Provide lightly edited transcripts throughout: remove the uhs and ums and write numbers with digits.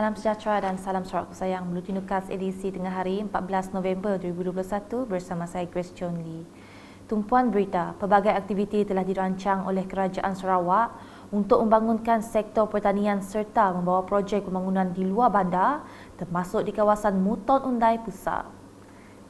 Salam sejahtera dan salam Sarawak sayang. Meluti Nukas edisi tengah hari 14 November 2021 bersama saya Grace Chon Lee. Tumpuan berita, pelbagai aktiviti telah dirancang oleh Kerajaan Sarawak untuk membangunkan sektor pertanian serta membawa projek pembangunan di luar bandar termasuk di kawasan Muton Undai Pusat.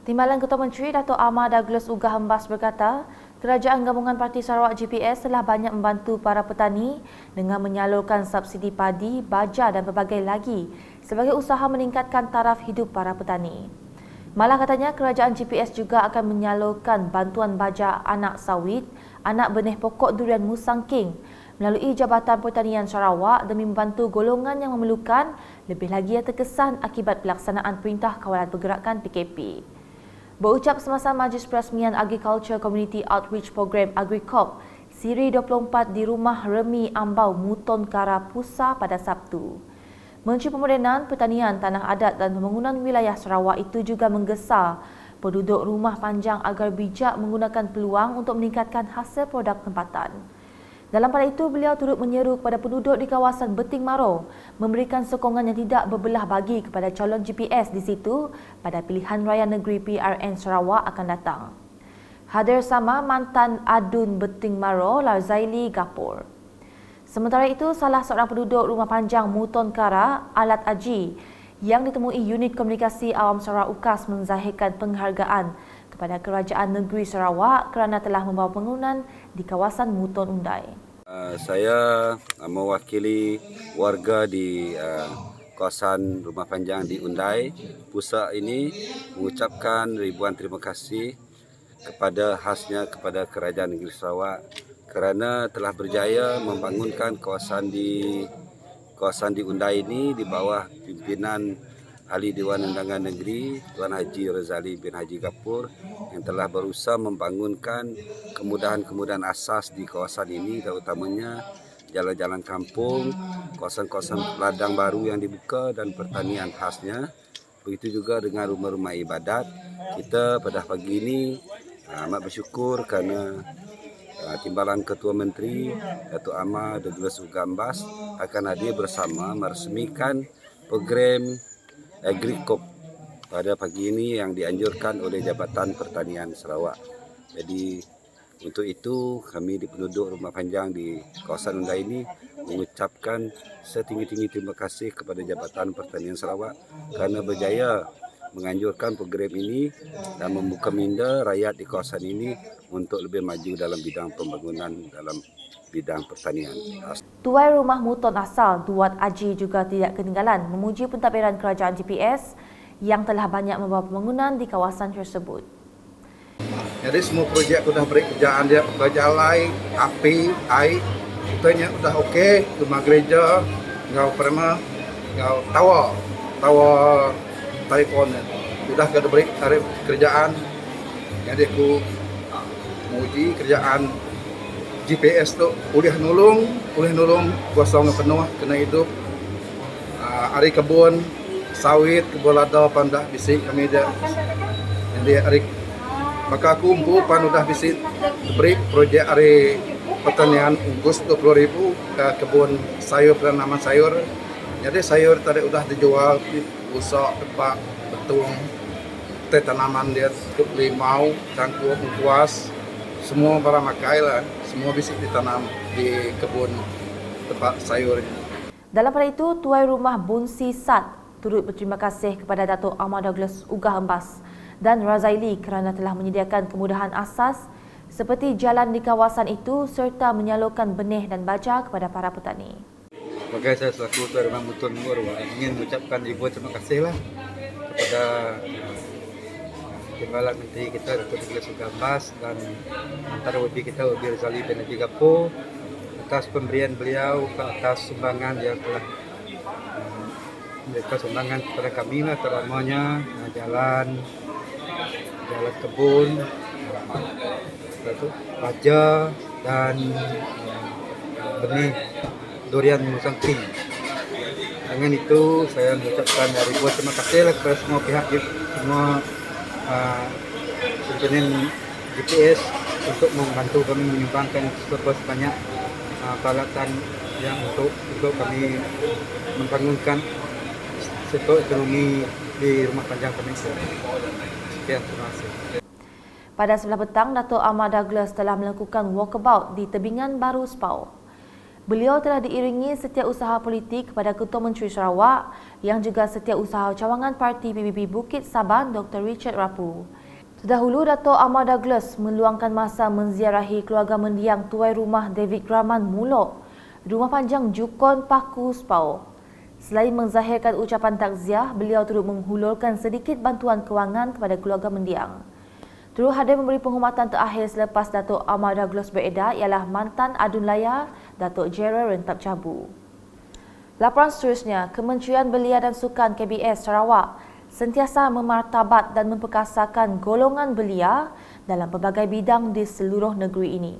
Timbalan Ketua Menteri Dato' Ahmad Douglas Ugah Hembas berkata, Kerajaan Gabungan Parti Sarawak GPS telah banyak membantu para petani dengan menyalurkan subsidi padi, baja dan pelbagai lagi sebagai usaha meningkatkan taraf hidup para petani. Malah katanya Kerajaan GPS juga akan menyalurkan bantuan baja anak sawit, anak benih pokok durian Musang King melalui Jabatan Pertanian Sarawak demi membantu golongan yang memerlukan, lebih lagi yang terkesan akibat pelaksanaan Perintah Kawalan Pergerakan PKP. Berucap semasa Majlis Perasmian Agriculture Community Outreach Program AgriCorp Siri 24 di Rumah Remi Ambau Muton Kara Pusa pada Sabtu. Menteri Pemmodenan, Pertanian, Tanah Adat dan Pembangunan Wilayah Sarawak itu juga menggesar penduduk rumah panjang agar bijak menggunakan peluang untuk meningkatkan hasil produk tempatan. Dalam pada itu, beliau turut menyeru kepada penduduk di kawasan Beting Maro memberikan sokongan yang tidak berbelah bagi kepada calon GPS di situ pada pilihan raya negeri PRN Sarawak akan datang. Hadir sama mantan Adun Beting Maro, Larzaili Gapur. Sementara itu, salah seorang penduduk rumah panjang Muton Kara, Alat Aji, yang ditemui Unit Komunikasi Awam Sarawak UKAS menzahirkan penghargaan kepada Kerajaan Negeri Sarawak kerana telah membawa pembangunan di kawasan Muton Undai. Saya mewakili warga di kawasan rumah panjang di Undai Pusat ini mengucapkan ribuan terima kasih kepada Kerajaan Negeri Sarawak kerana telah berjaya membangunkan kawasan di Undai ini di bawah pimpinan Ahli Dewan Undangan Negeri Tuan Haji Razali bin Haji Gapur yang telah berusaha membangunkan kemudahan-kemudahan asas di kawasan ini, terutamanya jalan-jalan kampung, kawasan-kawasan ladang baru yang dibuka dan pertanian khasnya. Begitu juga dengan rumah-rumah ibadat. Kita pada pagi ini amat bersyukur kerana Timbalan Ketua Menteri Dato' Ahmad Douglas Ugah Hembas akan hadir bersama meresmikan program AgriCorp pada pagi ini yang dianjurkan oleh Jabatan Pertanian Sarawak. Jadi untuk itu kami di penduduk rumah panjang di kawasan Undai ini mengucapkan setinggi-tinggi terima kasih kepada Jabatan Pertanian Sarawak kerana berjaya menganjurkan program ini dan membuka minda rakyat di kawasan ini untuk lebih maju dalam bidang pembangunan dalam bidang pertanian. Tuai Rumah Muton Asal, Duat Aji juga tidak ketinggalan memuji pentadbiran Kerajaan GPS yang telah banyak membawa pembangunan di kawasan tersebut. Jadi semua projek sudah beri kerjaan dia, berjalan, api, air, katanya sudah okey, rumah gereja, ngau perma, ngau tawa telefon, sudah kada beri tarif kerjaan. Jadi aku memuji kerjaan GPS tu boleh nolong kosong penuh kena hidup. Hari kebun sawit, kebun lada pandah bisik kami dia. Jadi hari maka aku umpupan udah bisik beri projek hari pertanian ungkus 20,000 ke kebun sayur penanaman sayur. Jadi sayur tadi udah dijual usak, tepak, betung, tanaman dia limau, cangkuk, kuas, semua barang makai lah. Semua bisa ditanam di kebun tempat sayurnya. Dalam pada itu, Tuai Rumah Bunsi Sat turut berterima kasih kepada Dato' Ahmad Douglas Ugah Hembas dan Razaili kerana telah menyediakan kemudahan asas seperti jalan di kawasan itu serta menyalurkan benih dan baja kepada para petani. Sebagai saya selaku Tuai Rumah Muton Murwa ingin mengucapkan ribuan terima kasih lah kepada Timbalan Menteri kita Dato' Douglas Ugah Hembas dan antara wabi kita Wabi Razali bin Haji Gapur atas pemberian beliau ke atas sumbangan yang telah memberikan sumbangan kepada kami lah, terutamanya jalan kebun, baja dan benih durian Musang King. Dengan itu saya mengucapkan ribuan terima kasih lah kepada semua pihak, semua pimpinan GPS untuk membantu kami menyumbangkan sebanyak peralatan yang untuk kami membangunkan sektor ekonomi di Rumah Panjang Kementerian. Sekian, terima kasih. Pada sebelah petang, Dato' Ahmad Douglas telah melakukan walkabout di tebingan baru Sepau. Beliau telah diiringi setiausaha politik kepada Ketua Menteri Sarawak yang juga setiausaha cawangan parti PBB Bukit Saban Dr. Richard Rapu. Terdahulu, Dato' Ahmad Douglas meluangkan masa menziarahi keluarga mendiang tuai rumah David Graman Mulok, Rumah Panjang Jukon Paku Sepau. Selain menzahirkan ucapan takziah, beliau turut menghulurkan sedikit bantuan kewangan kepada keluarga mendiang. Turut hadir memberi penghormatan terakhir selepas Dato' Ahmad Douglas beredar ialah mantan Adun Laya, Dato' Gerald Rentap Cabu. Laporan seterusnya, Kementerian Belia dan Sukan KBS Sarawak sentiasa memartabat dan memperkasakan golongan belia dalam pelbagai bidang di seluruh negeri ini.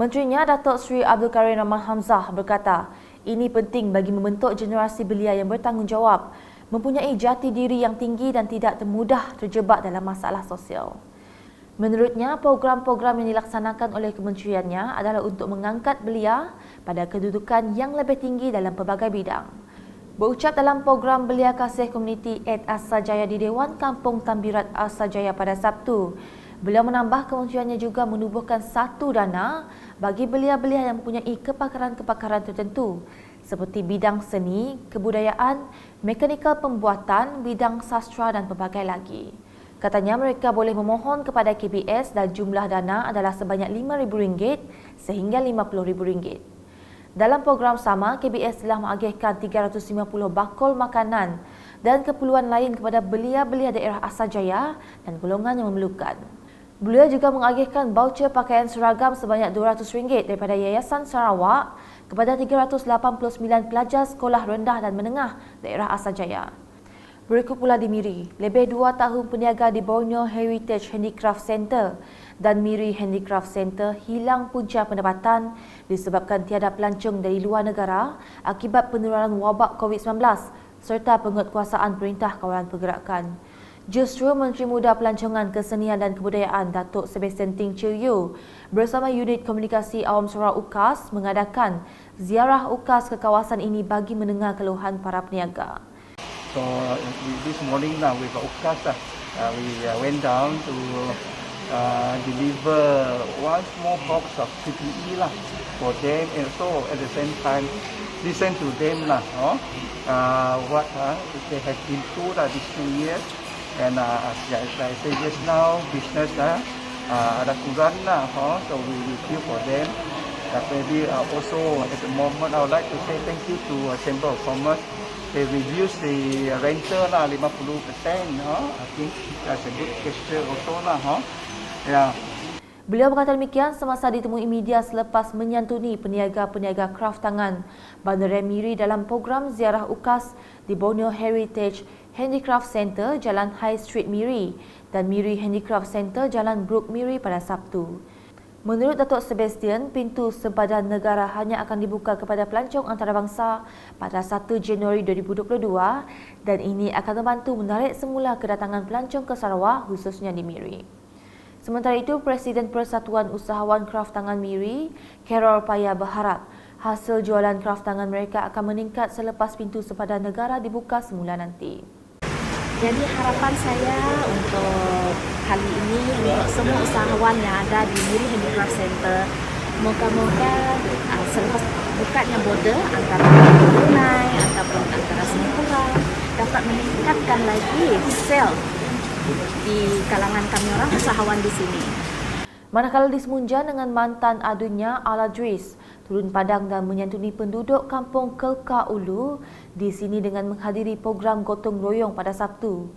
Menterinya Datuk Seri Abdul Karim Rahman Hamzah berkata, ini penting bagi membentuk generasi belia yang bertanggungjawab, mempunyai jati diri yang tinggi dan tidak mudah terjebak dalam masalah sosial. Menurutnya, program-program yang dilaksanakan oleh kementeriannya adalah untuk mengangkat belia pada kedudukan yang lebih tinggi dalam pelbagai bidang. Berucap dalam program Belia Kasih Komuniti at Asajaya di Dewan Kampung Tambirat Asajaya pada Sabtu, beliau menambah kementeriannya juga menubuhkan satu dana bagi belia-belia yang mempunyai kepakaran-kepakaran tertentu seperti bidang seni, kebudayaan, mekanikal pembuatan, bidang sastra dan pelbagai lagi. Katanya mereka boleh memohon kepada KBS dan jumlah dana adalah sebanyak RM5,000 sehingga RM50,000. Dalam program sama, KBS telah mengagihkan 350 bakul makanan dan keperluan lain kepada belia-belia daerah Asajaya dan golongan yang memerlukan. Beliau juga mengagihkan voucher pakaian seragam sebanyak RM200 daripada Yayasan Sarawak kepada 389 pelajar sekolah rendah dan menengah daerah Asajaya. Berikut pula di Miri, lebih 2 tahun peniaga di Borneo Heritage Handicraft Centre dan Miri Handicraft Centre hilang punca pendapatan disebabkan tiada pelancong dari luar negara akibat penularan wabak COVID-19 serta penguatkuasaan Perintah Kawalan Pergerakan. Justru Menteri Muda Pelancongan Kesenian dan Kebudayaan Datuk Sebastian Ting Chil Yu bersama Unit Komunikasi Awam Sarawak UKAS mengadakan ziarah UKAS ke kawasan ini bagi mendengar keluhan para peniaga. So this morning now we got UKAS we went down to deliver one small box of PPE for them and so at the same time listen to them what they have been through these 2 years. And as I said just now, business ada kurang so we will feel for them. But maybe also at the moment I would like to say thank you to Chamber of Commerce. They reduce the rental 50%. I think that's a good gesture also Yeah. Beliau berkata demikian semasa ditemui media selepas menyantuni peniaga-peniaga kraf tangan Bandaraya Miri dalam program ziarah UKAS di Borneo Heritage Handicraft Centre Jalan High Street Miri dan Miri Handicraft Centre Jalan Brook Miri pada Sabtu. Menurut Datuk Sebastian, pintu sempadan negara hanya akan dibuka kepada pelancong antarabangsa pada 1 Januari 2022 dan ini akan membantu menarik semula kedatangan pelancong ke Sarawak khususnya di Miri. Sementara itu, Presiden Persatuan Usahawan Kraf Tangan Miri, Carol Paya berharap hasil jualan kraf tangan mereka akan meningkat selepas pintu sempadan negara dibuka semula nanti. Jadi harapan saya untuk kali ini untuk semua usahawan yang ada di Miri Handicraft Centre, moga-moga selepas bukanya border antara Brunei ataupun antara Singapura dapat meningkatkan lagi sales di kalangan kami orang usahawan di sini. Manakala di Semunjan dengan mantan adunnya Aladris turun padang dan menyantuni penduduk kampung Kelka Ulu di sini dengan menghadiri program gotong royong pada Sabtu.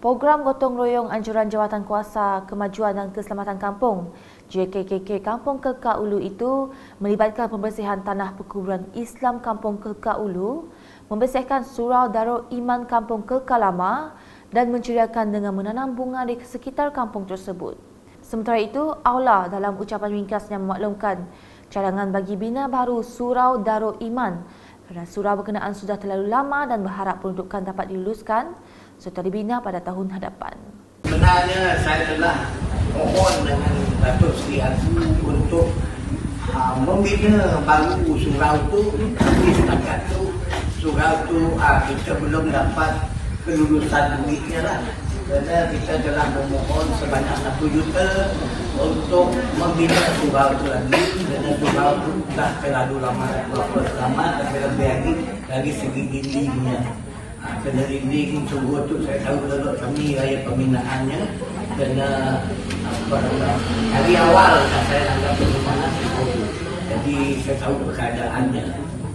Program gotong royong anjuran Jawatan Kuasa Kemajuan dan Keselamatan Kampung JKKK Kampung Kelka Ulu itu melibatkan pembersihan tanah perkuburan Islam Kampung Kelka Ulu, membersihkan surau Darul Iman Kampung Kelka Lama dan menceriakan dengan menanam bunga di sekitar kampung tersebut. Sementara itu, Aula dalam ucapan ringkasnya memaklumkan cadangan bagi bina baru Surau Darul Iman kerana surau berkenaan sudah terlalu lama dan berharap peruntukan dapat diluluskan serta dibina pada tahun hadapan. Sebenarnya saya telah mohon dengan Datuk Seri Aziz untuk membina baru surau itu, tapi setakat itu surau itu kita belum dapat kelulusan duitnya lah. Kerana kita telah memohon sebanyak 1 juta untuk membina surau itu lagi. Kerana surau itu dah terlalu lama, tapi lebih lagi dari segi dindingnya. Kena dinding sungguh tu saya tahu kalau kami raya pembinaannya kena dari awal saya anggap bagaimana itu. Jadi saya tahu keadaannya.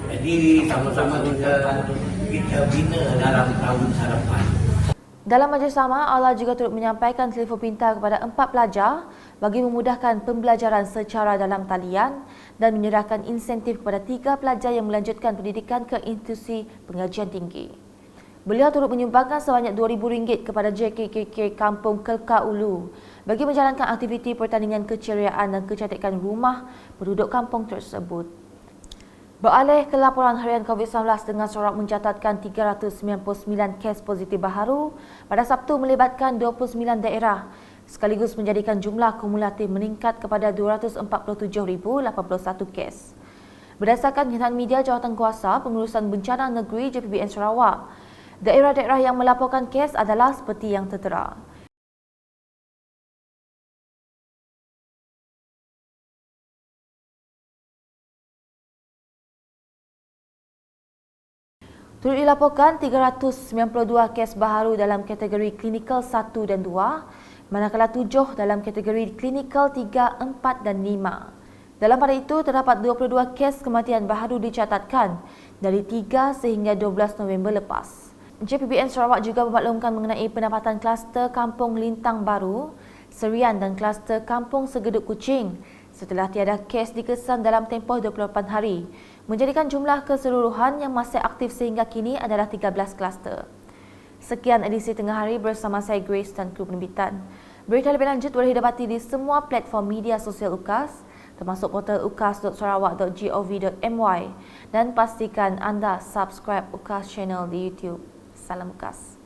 Jadi sama-sama kita bina dalam tahun harapan. Dalam majlis sama, Allah juga turut menyampaikan telefon pintar kepada 4 pelajar bagi memudahkan pembelajaran secara dalam talian dan menyerahkan insentif kepada 3 pelajar yang melanjutkan pendidikan ke institusi pengajian tinggi. Beliau turut menyumbangkan sebanyak RM2,000 kepada JKKK Kampung Kelka Ulu bagi menjalankan aktiviti pertandingan keceriaan dan kecantikan rumah penduduk kampung tersebut. Beralih ke laporan harian COVID-19 dengan Sarawak mencatatkan 399 kes positif baharu pada Sabtu melibatkan 29 daerah sekaligus menjadikan jumlah kumulatif meningkat kepada 247,081 kes. Berdasarkan kenyataan media Jawatankuasa Pengurusan Bencana Negeri JPBN Sarawak, daerah-daerah yang melaporkan kes adalah seperti yang tertera. Turut dilaporkan 392 kes baharu dalam kategori klinikal 1 dan 2, manakala 7 dalam kategori klinikal 3, 4 dan 5. Dalam pada itu, terdapat 22 kes kematian baharu dicatatkan dari 3 sehingga 12 November lepas. JPBN Sarawak juga memaklumkan mengenai pendapatan kluster Kampung Lintang Baru, Serian dan kluster Kampung Segeduk Kuching setelah tiada kes dikesan dalam tempoh 28 hari, menjadikan jumlah keseluruhan yang masih aktif sehingga kini adalah 13 kluster. Sekian edisi Tengah Hari bersama saya Grace dan kru penerbitan. Berita lebih lanjut boleh didapati di semua platform media sosial UKAS, termasuk portal ukas.sarawak.gov.my dan pastikan anda subscribe UKAS channel di YouTube. Salam UKAS.